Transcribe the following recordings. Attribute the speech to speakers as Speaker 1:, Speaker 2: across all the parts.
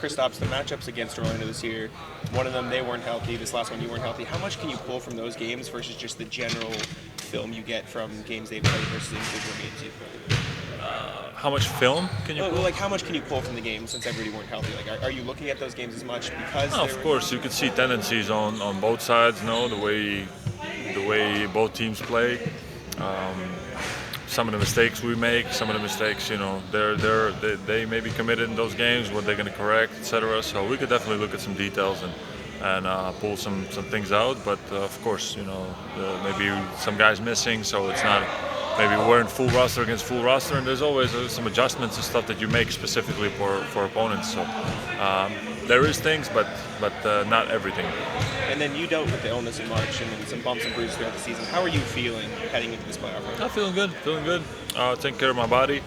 Speaker 1: Kristaps, the matchups against Orlando this year, one of them they weren't healthy, this last one you weren't healthy. How much can you pull from those games versus just the general film you get from games they've played versus individual games you've played?
Speaker 2: How much film can you pull?
Speaker 1: Well, like how much can you pull from the game since everybody weren't healthy? Like, are you looking at those games as much because?
Speaker 2: No, of course, you could see tendencies on both sides. No, the way both teams play. Some of the mistakes we make, some of the mistakes, they may be committed in those games, what they're going to correct, etc. So we could definitely look at some details and pull some things out. But of course, maybe some guys missing, so it's not. Maybe we're in full roster against full roster, and there's always some adjustments and stuff that you make specifically for opponents. So there is things, but not everything.
Speaker 1: And then you dealt with the illness in March and then some bumps and bruises throughout the season. How are you feeling heading into this playoff run?
Speaker 2: I'm feeling good. Taking care of my body.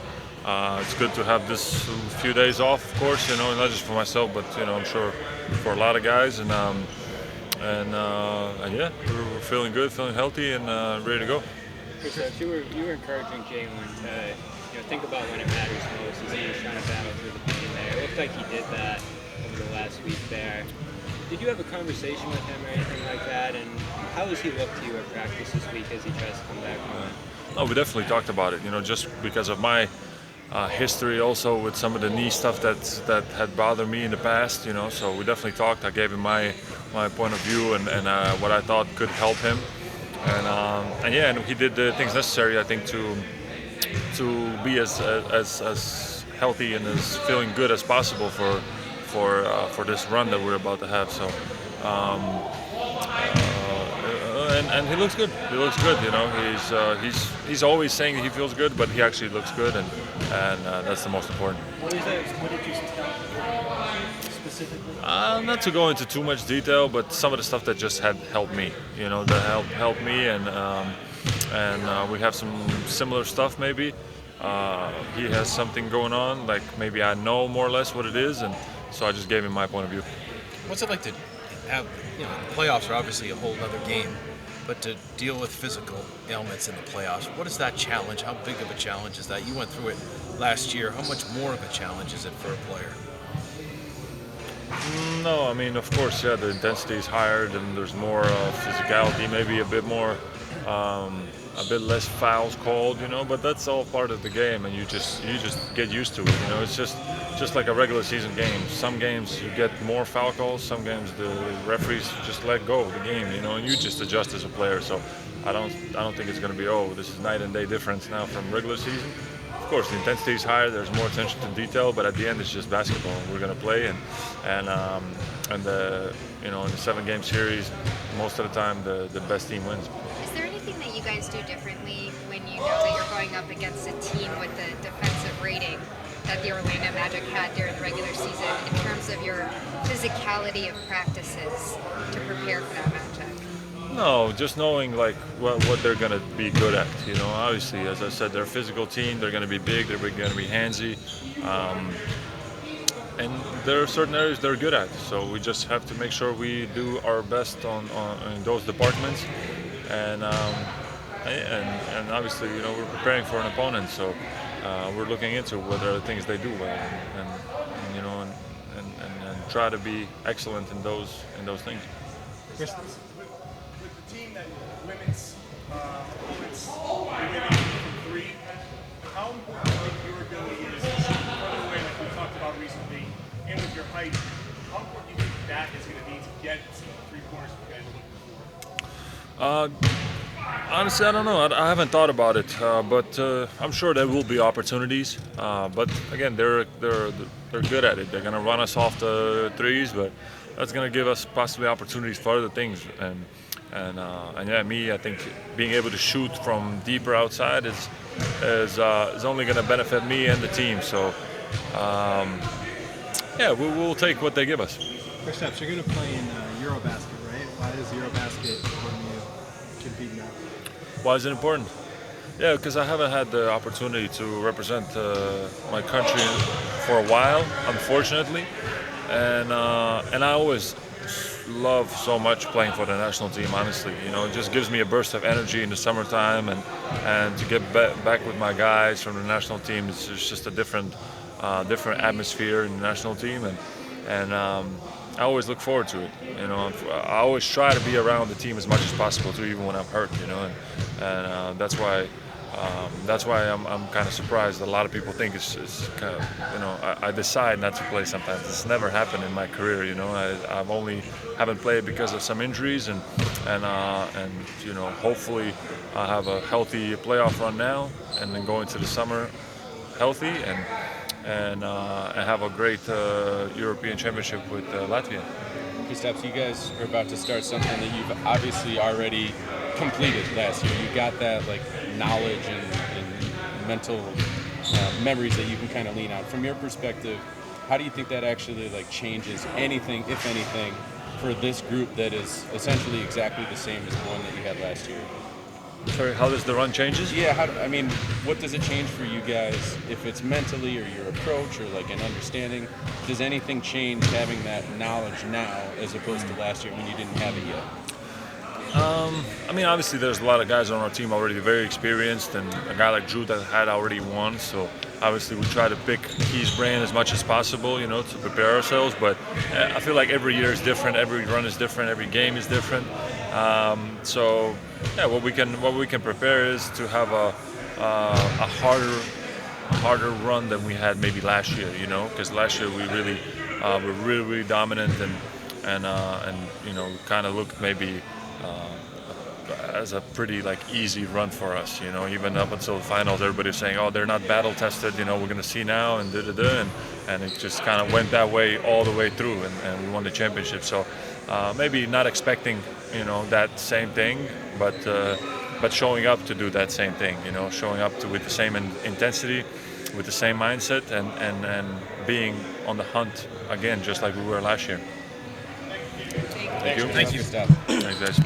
Speaker 2: It's good to have this few days off, of course. Not just for myself, but I'm sure for a lot of guys. And yeah, we're feeling good, feeling healthy, and ready to go.
Speaker 3: Kristaps, you were encouraging Jaylen to think about when it matters most as he was trying to battle through the pain there. It looked like he did that over the last week there. Did you have a conversation with him or anything like that? And how has he looked to you at practice this week as he tries to come back on?
Speaker 2: No, we definitely talked about it. Just because of my history also with some of the knee stuff that had bothered me in the past. So we definitely talked. I gave him my point of view and what I thought could help him. And he did the things necessary, I think, to be as healthy and as feeling good as possible for this run that we're about to have. So, and he looks good. He looks good. He's always saying that he feels good, but he actually looks good, and that's the most important.
Speaker 4: What did you tell specifically?
Speaker 2: Not to go into too much detail, but some of the stuff that just had helped me. That helped me, and we have some similar stuff maybe. He has something going on, like maybe I know more or less what it is, and so I just gave him my point of view.
Speaker 4: What's it like to have, playoffs are obviously a whole other game, but to deal with physical ailments in the playoffs, what is that challenge? How big of a challenge is that? You went through it last year. How much more of a challenge is it for a player?
Speaker 2: No, I mean, of course, yeah, the intensity is higher, and there's more physicality, maybe a bit more, a bit less fouls called, but that's all part of the game, and you just get used to it, It's just like a regular season game. Some games you get more foul calls, some games the referees just let go of the game, and you just adjust as a player. So I don't think it's going to be, this is night and day difference now from regular season. Of course, the intensity is higher. There's more attention to detail, but at the end, it's just basketball. We're going to play, and in the 7-game series, most of the time, the best team wins.
Speaker 5: Is there anything that you guys do differently when you know that you're going up against a team with the defensive rating that the Orlando Magic had during the regular season in terms of your physicality of practices to prepare for that matchup?
Speaker 2: No, just knowing what they're going to be good at. Obviously, as I said, they're a physical team. They're going to be big. They're going to be handsy, and there are certain areas they're good at. So we just have to make sure we do our best in those departments, and obviously, we're preparing for an opponent. So we're looking into what are the things they do well, and try to be excellent in those things.
Speaker 6: With the team that limits from three, how important do you think your ability is further away, like we talked about recently, and with your height, how important do you think that is going to be to get some three-pointers you guys are looking for?
Speaker 2: Honestly, I don't know. I haven't thought about it, but I'm sure there will be opportunities. But again, they're good at it. They're going to run us off the threes, but that's going to give us possibly opportunities for other things. And I think being able to shoot from deeper outside is only going to benefit me and the team. So we'll take what they give us.
Speaker 7: Kristaps, you're going to play in EuroBasket, right? Why is EuroBasket important to you competing now?
Speaker 2: Why is it important? Yeah, because I haven't had the opportunity to represent my country for a while, unfortunately, and I always love so much playing for the national team. Honestly, it just gives me a burst of energy in the summertime, and to get back with my guys from the national team, it's just a different atmosphere in the national team, and I always look forward to it. I always try to be around the team as much as possible too, even when I'm hurt. And that's why I'm kind of surprised. A lot of people think it's kind of, I decide not to play sometimes. It's never happened in my career. I've only haven't played because of some injuries, and hopefully I have a healthy playoff run now, and then go into the summer healthy and have a great European Championship with Latvia.
Speaker 8: Kristaps, you guys are about to start something that you've obviously already completed last year. You got that knowledge and mental memories that you can kind of lean on. From your perspective, how do you think that actually changes anything, if anything, for this group that is essentially exactly the same as the one that you had last year?
Speaker 2: Sorry, how does the run changes?
Speaker 8: Yeah, what does it change for you guys if it's mentally or your approach or an understanding? Does anything change having that knowledge now as opposed to last year when you didn't have it yet?
Speaker 2: Obviously there's a lot of guys on our team already very experienced, and a guy like Drew that had already won, so obviously we try to pick his brain as much as possible, to prepare ourselves, but I feel like every year is different, every run is different, every game is different. So yeah, what we can prepare is to have a harder run than we had maybe last year, because last year we really were really dominant and kind of looked maybe as a pretty easy run for us, even up until the finals. Everybody's saying, oh, they're not battle tested, we're going to see now, and and it just kind of went that way all the way through, and we won the championship. So maybe not expecting that same thing, but showing up to do that same thing, showing up with the same intensity, with the same mindset, and being on the hunt again, just like we were last year.
Speaker 8: Thank you.
Speaker 2: Thanks, guys.